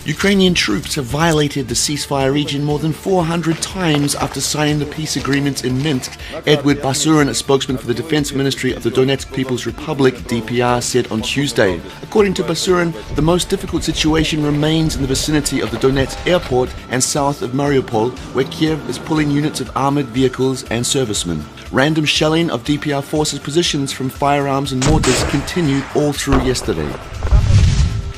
Ukrainian troops have violated the ceasefire region more than 400 times after signing the peace agreements in Minsk, Edward Basurin, a spokesman for the Defense Ministry of the Donetsk People's Republic, DPR, said on Tuesday. According to Basurin, the most difficult situation remains in the vicinity of the Donetsk airport and south of Mariupol, where Kiev is pulling units of armored vehicles and servicemen. Random shelling of DPR forces' positions from firearms and mortars continued all through yesterday.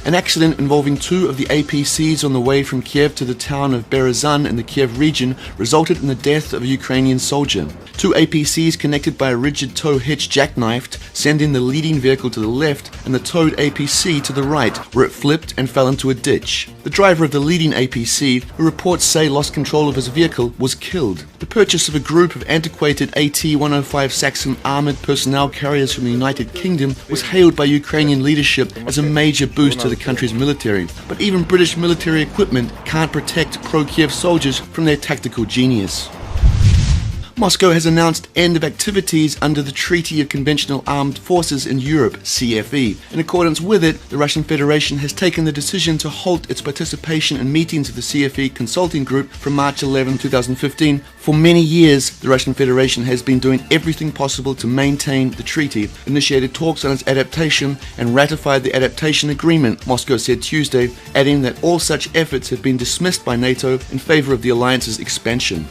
An accident involving two of the APCs on the way from Kiev to the town of Berezan in the Kiev region resulted in the death of a Ukrainian soldier. Two APCs connected by a rigid tow hitch jackknifed, sending the leading vehicle to the left and the towed APC to the right, where it flipped and fell into a ditch. The driver of the leading APC, who reports say lost control of his vehicle, was killed. The purchase of a group of antiquated AT-105 Saxon armored personnel carriers from the United Kingdom was hailed by Ukrainian leadership as a major boost to the country's military. But even British military equipment can't protect pro-Kiev soldiers from their tactical genius. Moscow has announced end of activities under the Treaty of Conventional Armed Forces in Europe, CFE. In accordance with it, the Russian Federation has taken the decision to halt its participation in meetings of the CFE Consulting Group from March 11, 2015. For many years, the Russian Federation has been doing everything possible to maintain the treaty, initiated talks on its adaptation, and ratified the adaptation agreement, Moscow said Tuesday, adding that all such efforts have been dismissed by NATO in favor of the alliance's expansion.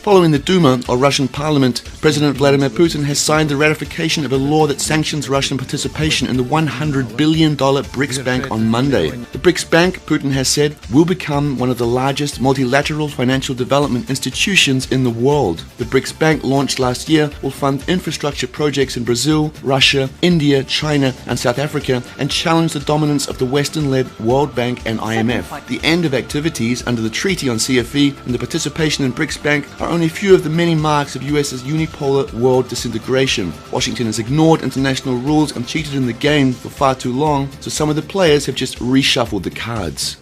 Following the Duma, or Russian parliament, President Vladimir Putin has signed the ratification of a law that sanctions Russian participation in the $100 billion BRICS Bank on Monday. The BRICS Bank, Putin has said, will become one of the largest multilateral financial development institutions in the world. The BRICS Bank, launched last year, will fund infrastructure projects in Brazil, Russia, India, China, and South Africa, and challenge the dominance of the Western-led World Bank and IMF. The end of activities under the Treaty on CFE and the participation in BRICS Bank are only a few of the many marks of US's unipolar world disintegration. Washington has ignored international rules and cheated in the game for far too long, so some of the players have just reshuffled the cards.